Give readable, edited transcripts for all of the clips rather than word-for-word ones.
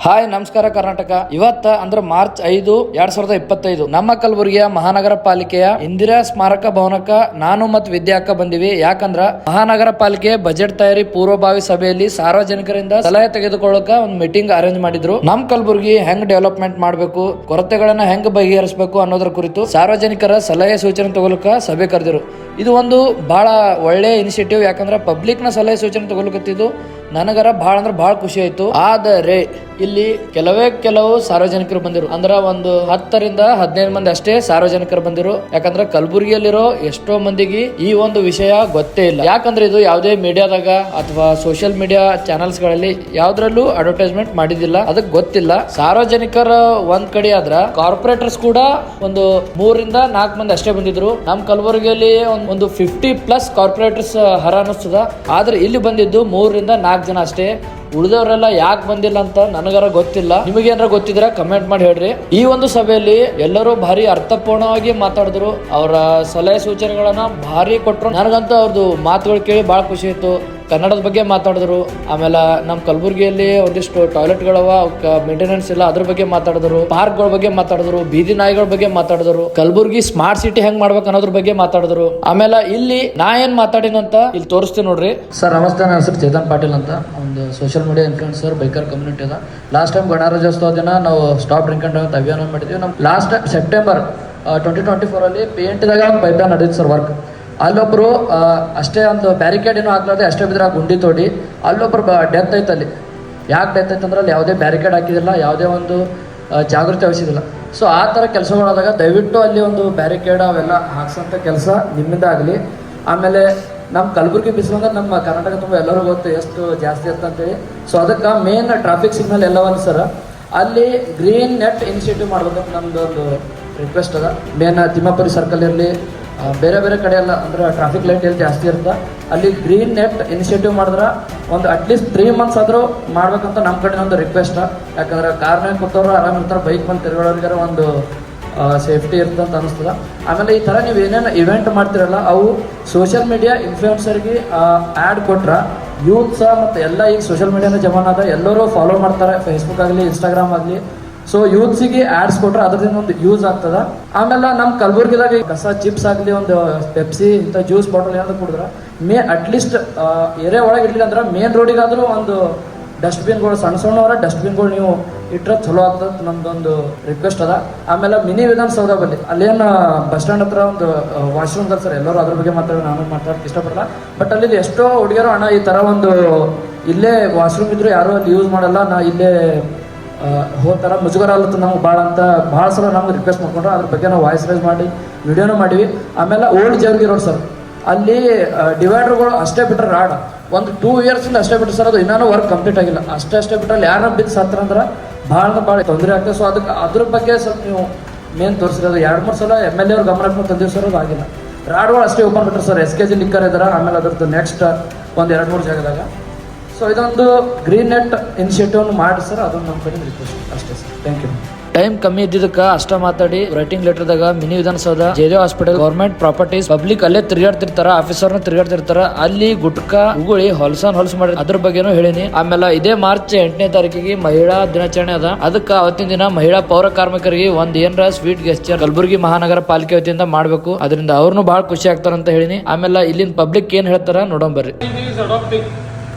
Hi ನಮಸ್ಕಾರ ಕರ್ನಾಟಕ. ಇವತ್ತ ಅಂದ್ರೆ ಮಾರ್ಚ್ 5, 2025 ನಮ್ಮ ಕಲಬುರಗಿಯ ಮಹಾನಗರ ಪಾಲಿಕೆಯ ಇಂದಿರಾ ಸ್ಮಾರಕ ಭವನಕ್ಕ ನಾನು ಮತ್ತು ವಿದ್ಯಾಕ್ಕ ಬಂದಿವಿ. ಯಾಕಂದ್ರ ಮಹಾನಗರ ಪಾಲಿಕೆ ಬಜೆಟ್ ತಯಾರಿ ಪೂರ್ವಭಾವಿ ಸಭೆಯಲ್ಲಿ ಸಾರ್ವಜನಿಕರಿಂದ ಸಲಹೆ ತೆಗೆದುಕೊಳ್ಳಕ ಒಂದು ಮೀಟಿಂಗ್ ಅರೇಂಜ್ ಮಾಡಿದ್ರು. ನಮ್ ಕಲಬುರಗಿ ಹೆಂಗ್ ಡೆವಲಪ್ಮೆಂಟ್ ಮಾಡಬೇಕು, ಕೊರತೆಗಳನ್ನ ಹೆಂಗ್ ಬಗೆಹರಿಸಬೇಕು ಅನ್ನೋದ್ರ ಕುರಿತು ಸಾರ್ವಜನಿಕರ ಸಲಹೆ ಸೂಚನೆ ತಗೊಳಕ ಸಭೆ ಕರೆದಿರು. ಇದು ಒಂದು ಬಹಳ ಒಳ್ಳೆ ಇನಿಷಿಯೇಟಿವ್. ಯಾಕಂದ್ರೆ ಪಬ್ಲಿಕ್ ನ ಸಲಹೆ ಸೂಚನೆ ತಗೊಳಕತ್ತಿದ್ದು ನನಗರ ಬಹಳ ಅಂದ್ರೆ ಬಹಳ ಖುಷಿ ಆಯ್ತು. ಆದರೆ ಇಲ್ಲಿ ಕೆಲವು ಸಾರ್ವಜನಿಕರು ಬಂದಿರು. ಅಂದ್ರ ಒಂದು 10 ರಿಂದ 15 ಮಂದಿ ಅಷ್ಟೇ ಸಾರ್ವಜನಿಕರು ಬಂದಿರು. ಯಾಕಂದ್ರೆ ಕಲಬುರಗಿಯಲ್ಲಿರೋ ಎಷ್ಟೋ ಮಂದಿಗೆ ಈ ಒಂದು ವಿಷಯ ಗೊತ್ತೇ ಇಲ್ಲ. ಯಾಕಂದ್ರೆ ಇದು ಯಾವುದೇ ಮೀಡಿಯಾದಾಗ ಅಥವಾ ಸೋಷಿಯಲ್ ಮೀಡಿಯಾ ಚಾನೆಲ್ಸ್ ಗಳಲ್ಲಿ ಯಾವ್ದ್ರಲ್ಲೂ ಅಡ್ವರ್ಟೈಸ್ಮೆಂಟ್ ಮಾಡಿದಿಲ್ಲ, ಅದಕ್ಕೆ ಗೊತ್ತಿಲ್ಲ. ಸಾರ್ವಜನಿಕರ ಒಂದ್ ಕಡೆ ಆದ್ರ ಕಾರ್ಪೊರೇಟರ್ಸ್ ಕೂಡ ಒಂದು 3 ರಿಂದ 4 ಮಂದಿ ಅಷ್ಟೇ ಬಂದಿದ್ರು. ನಮ್ ಕಲಬುರಗಿಯಲ್ಲಿ ಒಂದು 50+ ಕಾರ್ಪೊರೇಟರ್ಸ್ ಹರ ಅನ್ನಿಸ್ತದ. ಆದ್ರೆ ಇಲ್ಲಿ ಬಂದಿದ್ದು 3 ರಿಂದ 4 ಜನ ಅಷ್ಟೇ. ಉಳಿದವರೆಲ್ಲ ಯಾಕೆ ಬಂದಿಲ್ಲ ಅಂತ ನನಗರ ಗೊತ್ತಿಲ್ಲ. ನಿಮಗೆ ಏನಾರ ಗೊತ್ತಿದ್ರೆ ಕಮೆಂಟ್ ಮಾಡಿ ಹೇಳ್ರಿ. ಈ ಒಂದು ಸಭೆಯಲ್ಲಿ ಎಲ್ಲರೂ ಭಾರಿ ಅರ್ಥಪೂರ್ಣವಾಗಿ ಮಾತಾಡಿದ್ರು. ಅವರ ಸಲಹೆ ಸೂಚನೆಗಳನ್ನ ಭಾರಿ ಕೊಟ್ರು. ನನಗಂತೂ ಅವ್ರದ್ದು ಮಾತುಗಳು ಕೇಳಿ ಬಹಳ ಖುಷಿ ಆಯ್ತು. ಕನ್ನಡದ ಬಗ್ಗೆ ಮಾತಾಡಿದ್ರು. ಆಮೇಲೆ ನಮ್ಮ ಕಲಬುರಗಿಯಲ್ಲಿ ಒಂದಿಷ್ಟು ಟಾಯ್ಲೆಟ್ಗಳವ, ಮೇಂಟೆನೆನ್ಸ್ ಇಲ್ಲ, ಅದ್ರ ಬಗ್ಗೆ ಮಾತಾಡಿದ್ರು. ಪಾರ್ಕ್ಗಳ ಬಗ್ಗೆ ಮಾತಾಡಿದ್ರು. ಬೀದಿ ನಾಯಿಗಳ ಬಗ್ಗೆ ಮಾತಾಡಿದ್ರು. ಕಲಬುರಗಿ ಸ್ಮಾರ್ಟ್ ಸಿಟಿ ಹೆಂಗ್ ಮಾಡ್ಬೇಕು ಅನ್ನೋದ್ರ ಬಗ್ಗೆ ಮಾತಾಡಿದ್ರು. ಆಮೇಲೆ ಇಲ್ಲಿ ನಾ ಏನ್ ಮಾತಾಡಿನಂತ ಇಲ್ಲಿ ತೋರಿಸ್ತೀನಿ ನೋಡ್ರಿ. ಸರ್ ನಮಸ್ತೆ, ನನ್ನ ಹೆಸರು ಚೇತನ್ ಪಾಟೀಲ್ ಅಂತ. ಒಂದು social media influencer, biker community ಅದ. ಲಾಸ್ಟ್ ಟೈಮ್ ಗಣರಾಜ್ಯೋತ್ಸವ ದಿನ ನಾವು ಸ್ಟಾಪ್ ಡ್ರಿಂಕ್ ಅಂಡ್ ಡ್ರೈವ್ ಅಭಿಯಾನ ಮಾಡಿದ್ವಿ. ನಮ್ ಲಾಸ್ಟ್ ಸೆಪ್ಟೆಂಬರ್ 2024 ಅಲ್ಲಿ PNTದಾಗ ಒಂದು ಪೈಪ್ಲೈನ್ ನಡೆದಿತ್ತು ಸರ್ ವರ್ಕ್. ಅಲ್ಲೊಬ್ರು ಅಷ್ಟೇ ಒಂದು ಬ್ಯಾರಿಕೇಡ್ ಏನೋ ಹಾಕ್ಲಾರ್ದೆ ಅಷ್ಟೇ ಬಿದ್ರೆ ಗುಂಡಿ ತೋಡಿ ಅಲ್ಲೊಬ್ರು ಡೆತ್ ಐತೆ. ಅಲ್ಲಿ ಯಾಕೆ ಡೆತ್ ಐತೆ ಅಂದ್ರೆ ಅಲ್ಲಿ ಯಾವುದೇ ಬ್ಯಾರಿಕೇಡ್ ಹಾಕಿದಿಲ್ಲ, ಯಾವುದೇ ಒಂದು ಜಾಗೃತಿ ವಹಿಸಿದಿಲ್ಲ. ಸೊ ಆ ಥರ ಕೆಲಸಗಳಾದಾಗ ದಯವಿಟ್ಟು ಅಲ್ಲಿ ಒಂದು ಬ್ಯಾರಿಕೇಡ್ ಅವೆಲ್ಲ ಹಾಕ್ಸೋಂಥ ಕೆಲಸ ನಿಮ್ಮಿಂದ ಆಗಲಿ. ಆಮೇಲೆ ನಮ್ಮ ಕಲಬುರಗಿ ಬಿಸಿಲಂದ್ರೆ ನಮ್ಮ ಕರ್ನಾಟಕ ತುಂಬ ಎಲ್ಲರೂ ಗೊತ್ತು ಎಷ್ಟು ಜಾಸ್ತಿ ಅಂತೇಳಿ. ಸೊ ಅದಕ್ಕೆ ಮೇನ್ ಟ್ರಾಫಿಕ್ ಸಿಗ್ನಲ್ ಎಲ್ಲವಲ್ಲ ಸರ್, ಅಲ್ಲಿ ಗ್ರೀನ್ ನೆಟ್ ಇನಿಷಿಯೇಟಿವ್ ಮಾಡ್ಬೇಕಂತ ನಮ್ದು ಒಂದು ರಿಕ್ವೆಸ್ಟ್ ಅದ. ಮೇನ್ ತಿಮ್ಮಾಪುರಿ ಸರ್ಕಲ್ ಇರಲಿ, ಬೇರೆ ಬೇರೆ ಕಡೆ ಎಲ್ಲ ಅಂದ್ರೆ ಟ್ರಾಫಿಕ್ ಲೈಟ್ ಎಲ್ಲಿ ಜಾಸ್ತಿ ಇರುತ್ತೆ ಅಲ್ಲಿ ಗ್ರೀನ್ ನೆಟ್ ಇನಿಷಿಯೇಟಿವ್ ಮಾಡಿದ್ರೆ ಒಂದು ಅಟ್ಲೀಸ್ಟ್ 3 ಮಂತ್ಸ್ ಆದರೂ ಮಾಡ್ಬೇಕಂತ ನಮ್ಮ ಕಡೆ ಒಂದು ರಿಕ್ವೆಸ್ಟ್. ಯಾಕಂದ್ರೆ ಕಾರ್ನಾಗ ಕೂತವ್ರು ಆರಾಮ್ ಇರ್ತಾರೆ, ಬೈಕ್ ಬಂದು ತಿರುಗಾಡೋರಿಗಾರ ಒಂದು ಸೇಫ್ಟಿ ಇರ್ತದೆ ಅಂತ ಅನಿಸ್ತದ. ಆಮೇಲೆ ಈ ಥರ ನೀವು ಏನೇನು ಇವೆಂಟ್ ಮಾಡ್ತಿರಲ್ಲ ಅವು ಸೋಷಿಯಲ್ ಮೀಡಿಯಾ ಇನ್ಫ್ಲೂಯೆನ್ಸರ್ಗೆ ಆ್ಯಡ್ ಕೊಟ್ರೆ ಯೂತ್ಸ ಮತ್ತು ಎಲ್ಲ ಈಗ ಸೋಷಿಯಲ್ ಮೀಡಿಯಾನ ಜಮಾನ ಅದ, ಎಲ್ಲರೂ ಫಾಲೋ ಮಾಡ್ತಾರೆ, ಫೇಸ್ಬುಕ್ ಆಗಲಿ ಇನ್ಸ್ಟಾಗ್ರಾಮ್ ಆಗಲಿ. ಸೊ ಯೂತ್ಸಿಗೆ ಆ್ಯಡ್ಸ್ ಕೊಟ್ರೆ ಅದರಿಂದ ಒಂದು ಯೂಸ್ ಆಗ್ತದ. ಆಮೇಲೆ ನಮ್ಮ ಕಲಬುರ್ಗಿದಾಗ ಕಸ ಚಿಪ್ಸ್ ಆಗಲಿ, ಒಂದು ಪೆಪ್ಸಿ ಇಂಥ ಜ್ಯೂಸ್ ಬಾಟಲ್ ಏನಾದ್ರು ಕುಡಿದ್ರೆ ಅಟ್ಲೀಸ್ಟ್ ಏರಿಯಾ ಒಳಗೆ ಇರಲಿಲ್ಲ ಅಂದ್ರೆ ಮೇನ್ ರೋಡಿಗಾದರೂ ಒಂದು ಡಸ್ಟ್ಬಿನ್ಗಳು, ಸಣ್ಣವರ ಡಸ್ಟ್ಬಿನ್ಗಳು ನೀವು ಇಟ್ಟರೆ ಚಲೋ ಆಗ್ತದೆ. ನಮ್ದೊಂದು ರಿಕ್ವೆಸ್ಟ್ ಅದ. ಆಮೇಲೆ ಮಿನಿ ವಿಧಾನಸೌಧ ಬಲ್ಲಿ ಅಲ್ಲೇನು ಬಸ್ ಸ್ಟ್ಯಾಂಡ್ ಹತ್ರ ಒಂದು ವಾಶ್ರೂಮ್ ಅದ ಸರ್, ಎಲ್ಲರೂ ಅದ್ರ ಬಗ್ಗೆ ನಾನು ಮಾತಾಡೋಕ್ಕೆ ಇಷ್ಟಪಡಲ್ಲ. ಬಟ್ ಅಲ್ಲಿ ಎಷ್ಟೋ ಹುಡುಗಿಯರು ಅಣ್ಣ ಈ ಥರ ಒಂದು ಇಲ್ಲೇ ವಾಶ್ರೂಮ್ ಇದ್ರು ಯಾರು ಅಲ್ಲಿ ಯೂಸ್ ಮಾಡಲ್ಲ, ನಾ ಇಲ್ಲೇ ಹೋಗ್ತಾರ ಮುಜುಗರ ಅಲ್ಲತ್ತು ನಮ್ಗೆ ಭಾಳ ಸಲ ನಮ್ಗೆ ರಿಕ್ವೆಸ್ಟ್ ಮಾಡ್ಕೊಂಡ್ರೆ ಅದ್ರ ಬಗ್ಗೆ ನಾವು ವಾಯ್ಸ್ ರೈಸ್ ಮಾಡಿ ವಿಡಿಯೋನೂ ಮಾಡಿವಿ. ಆಮೇಲೆ ಓಲ್ಡ್ ಜೇವ್ರಿಗೆ ರೋಡ್ ಸರ್, ಅಲ್ಲಿ ಡಿವೈಡರ್ಗಳು ಅಷ್ಟೇ ಬಿಟ್ಟರೆ ರಾಡ್ ಒಂದು 2 ಇಯರ್ಸಿಂದ ಅಷ್ಟೇ ಬಿಟ್ಟರೆ ಸರ್, ಅದು ಇನ್ನೂ ವರ್ಕ್ ಕಂಪ್ಲೀಟ್ ಆಗಿಲ್ಲ. ಅಷ್ಟೇ ಬಿಟ್ಟರೆ ಅಲ್ಲಿ ಯಾರನ್ನ ಬಿದ್ದು ಸತ್ರ ಅಂದ್ರೆ ಭಾಳ ತೊಂದರೆ ಆಗ್ತದೆ. ಸೊ ಅದಕ್ಕೆ ಅದ್ರ ಬಗ್ಗೆ ಸ್ವಲ್ಪ ನೀವು ಮೇನ್ ತೋರಿಸಿರೋದು 2-3 ಸಲ MLA ಅವ್ರು ಗಮನಕ್ಕೆ ತಂದಿವಿ ಸರ್, ಅದು ಆಗಿಲ್ಲ. ರಾಡ್ಗಳು ಅಷ್ಟೇ ಓಪನ್ ಬಿಟ್ಟರೆ ಸರ್, SKG ಲಿಕ್ಕರ್ ಇದ್ದಾರೆ. ಆಮೇಲೆ ಅದ್ರದ್ದು ನೆಕ್ಸ್ಟ್ ಒಂದು 2-3 ಜಾಗದಾಗ. ಸೊ ಇದೊಂದು ಗ್ರೀನ್ ನೆಟ್ ಇನಿಷಿಯೇಟಿವ್ ಮಾಡಿ ಸರ್, ಅದೊಂದು ನಮ್ಮ ಕಡೆ ರಿಕ್ವೆಸ್ಟ್ ಅಷ್ಟೇ ಸರ್. Thank you. ಟೈಮ್ ಕಮ್ಮಿ ಇದ್ದಿದ್ದಕ್ಕೆ ಅಷ್ಟ ಮಾತಾಡಿ ರೈಟಿಂಗ್ ಲೆಟರ್ದಾಗ ಮಿನಿ ವಿಧಾನಸೌಧ, ಜೇಜೋ ಹಾಸ್ಪಿಟಲ್, ಗೌರ್ಮೆಂಟ್ ಪ್ರಾಪರ್ಟೀಸ್, ಪಬ್ಲಿಕ್ ಅಲ್ಲೇ ತಿರುಗಾಡ್ತಿರ್ತಾರ, ಆಫೀಸರ್ನ ತಿರುಗಾಡ್ತಿರ್ತಾರ, ಅಲ್ಲಿ ಗುಟ್ಕಾ ಉಗುಳಿ ಹೊಲಸು ಮಾಡಿ ಅದ್ರ ಬಗ್ಗೆನೂ ಹೇಳಿನಿ. ಆಮೇಲೆ ಇದೇ ಮಾರ್ಚ್ 8ನೇ ತಾರೀಕಿಗೆ ಮಹಿಳಾ ದಿನಾಚರಣೆ ಅದ. ಅದಕ್ಕೆ ಅವತ್ತಿನ ದಿನ ಮಹಿಳಾ ಪೌರ ಕಾರ್ಮಿಕರಿಗೆ ಒಂದ್ ಏನರ ಸ್ವೀಟ್ ಗೆಸ್ಚರ್ ಕಲಬುರಗಿ ಮಹಾನಗರ ಪಾಲಿಕೆ ವತಿಯಿಂದ ಮಾಡ್ಬೇಕು. ಅದರಿಂದ ಅವ್ರನ್ನು ಬಹಳ ಖುಷಿ ಆಗ್ತಾರಂತ ಹೇಳಿನಿ. ಆಮೇಲೆ ಇಲ್ಲಿನ ಪಬ್ಲಿಕ್ ಏನ್ ಹೇಳ್ತಾರ ನೋಡೋಣ ಬರ್ರಿ.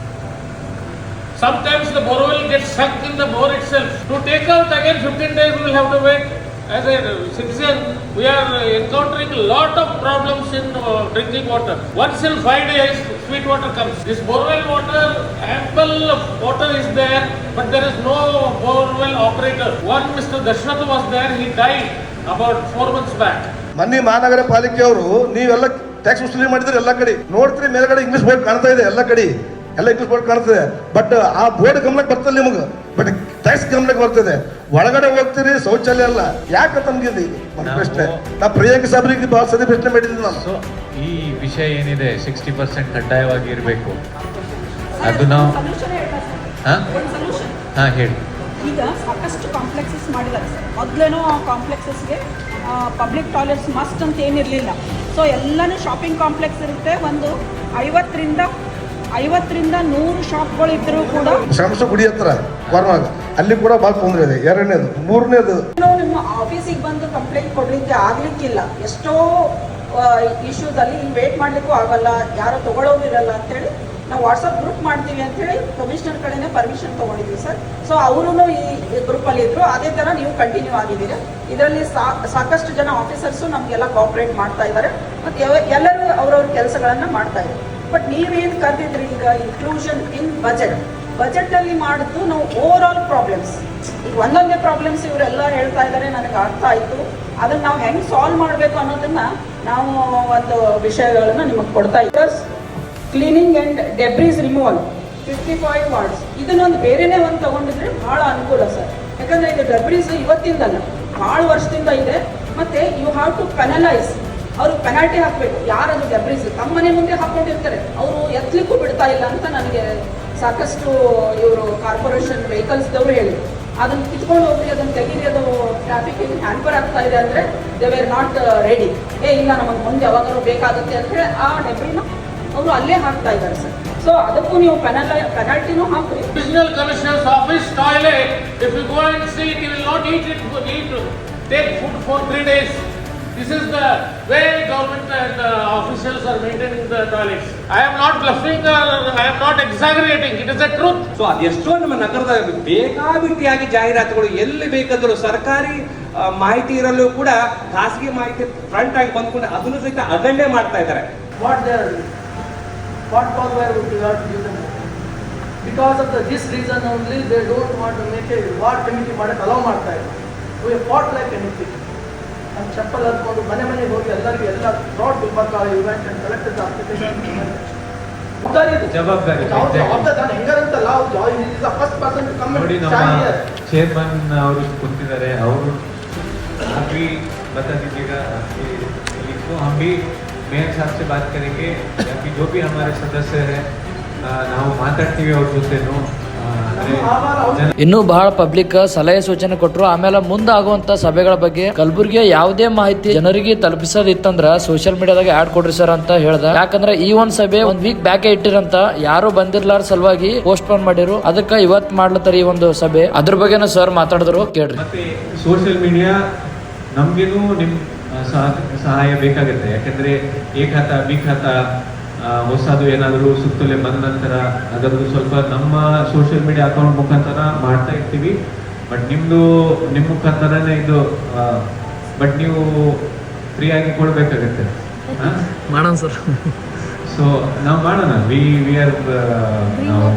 Sometimes the borewell gets sunk in the bore itself. To take out again 15 days we will have to wait. As a citizen, we are encountering a lot of problems in drinking water. Once in 5 days, sweet water comes. This borewell water, ample of water is there, but there is no borewell operator. One Mr. Dashrath was there, he died about 4 months back. ಮನ್ನಿ ಮಹಾನಗರ ಪಾಲಿಕೆಯವರು ನೀವೆಲ್ಲ tax ವಸೂಲಿ ಮಾಡಿದ್ರೆ ಎಲ್ಲ ಕಡೆ ನೋಡ್ತೀರಿ, ಮೇಲ್ಗಡೆ English board ಕಾಣ್ತಾ ಇದೆ, ಎಲ್ಲ ಕಡೆ ಎಲ್ಲ ಇಂಗ್ಲಿಷ್ ಬೋರ್ಡ್ ಕಾಣ್ತದೆ. ಬಟ್ ಆ ಬೋರ್ಡ್ ಗಮನಕ್ಕೆ ಬರ್ತದೆ ನಿಮಗೆ, ಬಟ್ ಟ್ಯಾಕ್ಸ್ ಗಮನಕ್ಕೆ ಬರ್ತದೆ. ಒಳಗಡೆ ಹೋಗ್ತೀರಿ ಶೌಚಾಲಯ ಅಲ್ಲ, ಯಾಕಂತ ನಮ್ಗೆ ಪ್ರಶ್ನೆ. ನಾ ಪ್ರಿಯಾಂಕ ಸಾಬ್ರಿಗೆ ಬಹಳ ಸರಿ ಪ್ರಶ್ನೆ ಮಾಡಿದ್ದೀನಿ ನಾನು. ಸೊ ಈ ವಿಷಯ ಏನಿದೆ 60% ಕಡ್ಡಾಯವಾಗಿ ಇರಬೇಕು, ಅದು ನಾವು ಹೇಳಿ. ಈಗ ಸಾಕಷ್ಟು ಕಾಂಪ್ಲೆಕ್ಸಸ್ ಮಾಡಿದ್ದಾರೆ ಸರ್. ಮೊದಲೇನೋ ಕಾಂಪ್ಲೆಕ್ಸಸ್ಗೆ ಪಬ್ಲಿಕ್ ಟಾಯ್ಲೆಟ್ಸ್ ಮಸ್ಟ್ ಅಂತ ಏನಿರಲಿಲ್ಲ. ಸೊ ಎಲ್ಲನೂ ಶಾಪಿಂಗ್ ಕಾಂಪ್ಲೆಕ್ಸ್ ಇರುತ್ತೆ. ಒಂದು 50 ರಿಂದ 100 ಶಾಪ್ಗಳು ಇದ್ರೂ ಕೂಡ ಗುಡಿ ಹತ್ರ ಅಲ್ಲಿ ಕೂಡ ಭಾಳ ತೊಂದರೆ ಇದೆ. ಎರಡನೇದು. ಮೂರನೇದು, ನಿಮ್ಮ ಆಫೀಸಿಗೆ ಬಂದು ಕಂಪ್ಲೇಂಟ್ ಕೊಡ್ಲಿಕ್ಕೆ ಆಗ್ಲಿಕ್ಕಿಲ್ಲ. ಎಷ್ಟೋ ಇಶ್ಯೂಸ್ ಅಲ್ಲಿ ವೇಟ್ ಮಾಡ್ಲಿಕ್ಕೂ ಆಗಲ್ಲ, ಯಾರೋ ತಗೊಳ್ಳೋದಿರಲ್ಲ ಅಂತೇಳಿ ನಾವು ವಾಟ್ಸಪ್ ಗ್ರೂಪ್ ಮಾಡ್ತೀವಿ ಅಂತೇಳಿ ಕಮಿಷನರ್ ಕಡೆನೇ ಪರ್ಮಿಷನ್ ತೊಗೊಂಡಿದ್ವಿ ಸರ್. ಸೊ ಅವರು ಈ ಗ್ರೂಪಲ್ಲಿ ಇದ್ರು. ಅದೇ ಥರ ನೀವು ಕಂಟಿನ್ಯೂ ಆಗಿದ್ದೀರಿ. ಇದರಲ್ಲಿ ಸಾಕಷ್ಟು ಜನ ಆಫೀಸರ್ಸು ನಮಗೆಲ್ಲ ಕೋಆಪ್ರೇಟ್ ಮಾಡ್ತಾ ಇದ್ದಾರೆ ಮತ್ತು ಎಲ್ಲರೂ ಅವ್ರವ್ರ ಕೆಲಸಗಳನ್ನು ಮಾಡ್ತಾ ಇದ್ದಾರೆ. ಬಟ್ ನೀವೇನು ಕರೆದಿದ್ರಿ ಈಗ ಇನ್ಕ್ಲೂಷನ್ ಇನ್ ಬಜೆಟಲ್ಲಿ ಮಾಡಿದ್ದು ನಾವು ಓವರ್ ಆಲ್ ಪ್ರಾಬ್ಲಮ್ಸ್, ಈಗ ಒಂದೊಂದೇ ಪ್ರಾಬ್ಲಮ್ಸ್ ಇವರೆಲ್ಲ ಹೇಳ್ತಾ ಇದ್ದಾರೆ, ನನಗೆ ಅರ್ಥ ಆಯಿತು. ಅದನ್ನು ನಾವು ಹೆಂಗೆ ಸಾಲ್ವ್ ಮಾಡಬೇಕು ಅನ್ನೋದನ್ನು ನಾವು ಒಂದು ವಿಷಯಗಳನ್ನು ನಿಮಗೆ ಕೊಡ್ತಾ ಇದ್ದೀವಿ. Cleaning and debris removal 55 wards, ಇದನ್ನೊಂದು ಬೇರೆನೇ ಒಂದು ತೊಗೊಂಡಿದ್ರೆ ಭಾಳ ಅನುಕೂಲ ಸರ್. ಯಾಕಂದರೆ ಇದು ಡೆಬ್ರೀಸ್ ಇವತ್ತಿಂದಲ್ಲ, ಭಾಳ ವರ್ಷದಿಂದ ಇದೆ. ಮತ್ತು ಯು ಹ್ಯಾವ್ ಟು ಪೆನಲೈಸ್, ಅವರು ಪೆನಾಲ್ಟಿ ಹಾಕಬೇಕು. ಯಾರದು ಡೆಬ್ರೀಸ್ ತಮ್ಮ ಮನೆ ಮುಂದೆ ಹಾಕ್ಕೊಂಡಿರ್ತಾರೆ, ಅವರು ಎತ್ತಲಿಕ್ಕೂ ಬಿಡ್ತಾ ಇಲ್ಲ ಅಂತ ನನಗೆ ಸಾಕಷ್ಟು ಇವರು ಕಾರ್ಪೊರೇಷನ್ ವೆಹಿಕಲ್ಸ್ದವರು ಹೇಳಿದ್ರು. ಅದನ್ನು ಕಿತ್ಕೊಂಡು ಹೋಗ್ರಿ, ಅದನ್ನು ತೆಗೀರಿ, ಅದು ಟ್ರಾಫಿಕ್ಕಿಗೆ ಹ್ಯಾಂಪರ್ ಆಗ್ತಾ ಇದೆ ಅಂದರೆ ದೇ ವೇರ್ ನಾಟ್ ರೆಡಿ. ಇಲ್ಲ ನಮಗೆ ಮುಂದೆ ಯಾವಾಗಾದ್ರೂ ಬೇಕಾಗುತ್ತೆ ಅಂತ ಹೇಳಿ ಆ ಡೆಬ್ರಿನ ಅವರು ಅಲ್ಲೇ ಹಾಕ್ತಾ ಇದ್ದಾರೆ ಸರ್. ಸೊ ಅದಕ್ಕೂ ನೀವು ಪೆನಾಲ್ಟಿನೂ ಹಾಕ್ರಿ. Regional Commissioner's office toilet, if you go and see it, you will not eat it, need to take food for 3 days. This is the way government and officials are maintaining the toilets. I am not bluffing or I am not exaggerating. It is the truth. So ಅದೆಷ್ಟೋ ನಮ್ಮ ನಗರದ ಬೇಕಾಬಿಟ್ಟಿಯಾಗಿ ಜಾಹೀರಾತುಗಳು ಎಲ್ಲಿ ಬೇಕಾದರೂ ಸರ್ಕಾರಿ ಮಾಹಿತಿ ಇರಲು ಕೂಡ ಖಾಸಗಿ ಮಾಹಿತಿ ಫ್ರಂಟ್ ಆಗಿ ಬಂದ್ಕೊಂಡು ಅದನ್ನು ಸಹಿತ ಅಗಂಡೆ ಮಾಡ್ತಾ ಇದ್ದಾರೆ. What power would you have to give them? Because of this reason only they don't want to make a war committee ಮಾಡಕ್ಕೆ allow ಮಾಡ್ತಾ ಇದ್ದಾರೆ. We fought like anything. ನಮ್ಮ ಚಪ್ಪಲ್ ಹಾಕೊಂಡು ಮನೆಗೆ ಹೋಗಿ ಎಲ್ಲರಿಗೂ ಎಲ್ಲ fraud Gulbarga event and collected application ಜವಾಬ್ದಾರಿ ಹೆಂಗಾರಂತಲ್ಲ ಅವ್ರು ಫಸ್ಟ್ ಪರ್ಸನ್ ಟು ಕಮ್ ನೋಡಿ, ನಮ್ಮ ಚೇರ್ಮನ್ ಅವರು ಕೂತಿದ್ದಾರೆ, ಅವರು अभी बता दीजिएगा आपके लिखो, हम भी मेयर साहब से बात करेंगे या फिर जो भी हमारे सदस्य हैं ನಾವು ಮಾತಾಡ್ತೀವಿ ಅವ್ರ ಜೊತೆನೂ. ಇನ್ನೂ ಬಹಳ ಪಬ್ಲಿಕ್ ಸಲಹೆ ಸೂಚನೆ ಕೊಟ್ಟರು. ಆಮೇಲೆ ಮುಂದೆ ಆಗುವಂತ ಸಭೆಗಳ ಬಗ್ಗೆ ಕಲಬುರ್ಗಿಯ ಯಾವುದೇ ಮಾಹಿತಿ ಜನರಿಗೆ ತಲುಪಿಸೋದಿತ್ತಂದ್ರ ಸೋಷಿಯಲ್ ಮೀಡಿಯಾದಾಗ ಆಡ್ ಕೊಡ್ರಿ ಸರ್ ಅಂತ ಹೇಳ್ದ. ಯಾಕಂದ್ರೆ ಈ ಒಂದ್ ಸಭೆ 1 ವೀಕ್ ಬ್ಯಾಕ್ ಇಟ್ಟಿರಂತ, ಯಾರು ಬಂದಿರ್ಲಾರ ಸಲುವಾಗಿ ಪೋಸ್ಟ್ ಪೋನ್ ಮಾಡಿರು. ಅದಕ್ಕೆ ಇವತ್ ಮಾಡ್ಲತ್ತಾರ ಈ ಒಂದು ಸಭೆ. ಅದ್ರ ಬಗ್ಗೆನೂ ಸರ್ ಮಾತಾಡಿದ್ರು, ಕೇಳ್ರಿ. ಮತ್ತೆ ಸೋಷಿಯಲ್ ಮೀಡಿಯಾ ನಮ್ಗೇನು ನಿಮ್ ಸಹಾಯ ಬೇಕಾಗುತ್ತೆ. ಯಾಕಂದ್ರೆ ಎ ಖಾತಾ ಬಿ ಖಾತಾ ಹೊಸದು ಏನಾದರೂ ಸುತ್ತೋಲೆ ಬಂದ ನಂತರ ಅದರದ್ದು ಸ್ವಲ್ಪ ನಮ್ಮ ಸೋಷಿಯಲ್ ಮೀಡಿಯಾ ಅಕೌಂಟ್ ಮುಖಾಂತರ ಮಾಡ್ತಾ ಇರ್ತೀವಿ. ಬಟ್ ನಿಮ್ಮ ಮುಖಾಂತರನೇ ಇದು, ಬಟ್ ನೀವು ಫ್ರೀ ಆಗಿ ಕೊಡಬೇಕಾಗತ್ತೆ. ಮಾಡೋಣ ಸರ್. ಸೊ ನಾವು ಮಾಡೋಣ. ವಿ ಆರ್ ನಾವು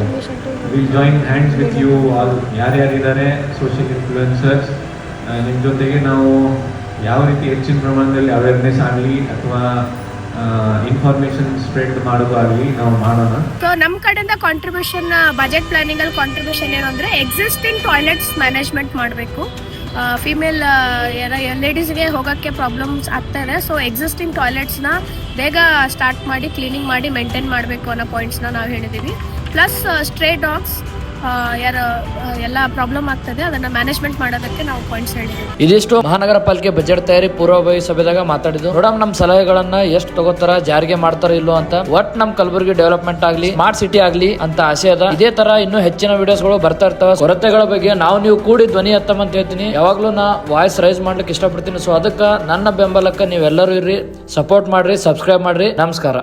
will join hands with you all. ಯಾರ್ಯಾರಿದ್ದಾರೆ ಸೋಷಿಯಲ್ ಇನ್ಫ್ಲೂಯೆನ್ಸರ್ಸ್, ನಿಮ್ಮ ಜೊತೆಗೆ ನಾವು ಯಾವ ರೀತಿ ಹೆಚ್ಚಿನ ಪ್ರಮಾಣದಲ್ಲಿ ಅವೇರ್ನೆಸ್ ಆಗಲಿ ಅಥವಾ ಇನ್ಫಾರ್ಮೇಶನ್ ಸ್ಪ್ರೆಡ್ ಮಾಡೋದಾಗಲಿ ನಾವು ಮಾಡೋಣ. ಸೊ ನಮ್ಮ ಕಡೆಯಿಂದ ಕಾಂಟ್ರಿಬ್ಯೂಷನ್, ಬಜೆಟ್ ಪ್ಲಾನಿಂಗಲ್ಲಿ ಕಾಂಟ್ರಿಬ್ಯೂಷನ್ ಏನು ಅಂದರೆ ಎಕ್ಸಿಸ್ಟಿಂಗ್ ಟಾಯ್ಲೆಟ್ಸ್ ಮ್ಯಾನೇಜ್ಮೆಂಟ್ ಮಾಡಬೇಕು. ಫಿಮೇಲ್ ಲೇಡೀಸ್ಗೆ ಹೋಗೋಕ್ಕೆ ಪ್ರಾಬ್ಲಮ್ಸ್ ಆಗ್ತಾ ಇದೆ. ಸೊ ಎಕ್ಸಿಸ್ಟಿಂಗ್ ಟಾಯ್ಲೆಟ್ಸ್ನ ಬೇಗ ಸ್ಟಾರ್ಟ್ ಮಾಡಿ ಕ್ಲೀನಿಂಗ್ ಮಾಡಿ ಮೇಂಟೈನ್ ಮಾಡಬೇಕು ಅನ್ನೋ ಪಾಯಿಂಟ್ಸ್ನ ನಾವು ಹೇಳಿದ್ದೀವಿ. ಪ್ಲಸ್ ಸ್ಟ್ರೇ ಡಾಗ್ಸ್ ಎಲ್ಲ ಪ್ರಾಬ್ಲಮ್ ಆಗ್ತದೆ, ಅದನ್ನ ಮ್ಯಾನೇಜ್ಮೆಂಟ್ ಮಾಡೋದಕ್ಕೆ ನಾವು ಪಾಯಿಂಟ್ಸ್ ಹೇಳಿದ್ದೀವಿ. ಇದಿಷ್ಟು ಮಹಾನಗರ ಪಾಲಿಕೆ ಬಜೆಟ್ ತಯಾರಿ ಪೂರ್ವಭಾವಿ ಸಭೆದಾಗ ಮಾತಾಡಿದ್ರು. ನೋಡಮ್ ನಮ್ಮ ಸಲಹೆಗಳನ್ನ ಎಷ್ಟು ತಗೋತಾರ, ಜಾರಿಗೆ ಮಾಡ್ತಾರ ಇಲ್ಲೋ ಅಂತ. ಒಟ್ ನಮ್ ಕಲಬುರಗಿ ಡೆವಲಪ್ಮೆಂಟ್ ಆಗ್ಲಿ, ಸ್ಮಾರ್ಟ್ ಸಿಟಿ ಆಗ್ಲಿ ಅಂತ ಆಸೆ ಅದ. ಇದೇ ತರ ಇನ್ನೂ ಹೆಚ್ಚಿನ ವಿಡಿಯೋಸ್ಗಳು ಬರ್ತಾ ಇರ್ತಾವ. ಕೊರತೆಗಳ ಬಗ್ಗೆ ನೀವು ಕೂಡಿ ಧ್ವನಿ ಎತ್ತಮ್ ಅಂತ ಹೇಳ್ತೀನಿ. ಯಾವಾಗ್ಲೂ ನಾ ವಾಯ್ಸ್ ರೈಸ್ ಮಾಡ್ಲಿಕ್ಕೆ ಇಷ್ಟಪಡ್ತೀನಿ. ಸೊ ಅದಕ್ಕೆ ನನ್ನ ಬೆಂಬಲಕ್ಕೆ ನೀವೆಲ್ಲರೂ ಇರ್ರಿ, ಸಪೋರ್ಟ್ ಮಾಡ್ರಿ, ಸಬ್ಸ್ಕ್ರೈಬ್ ಮಾಡ್ರಿ. ನಮಸ್ಕಾರ.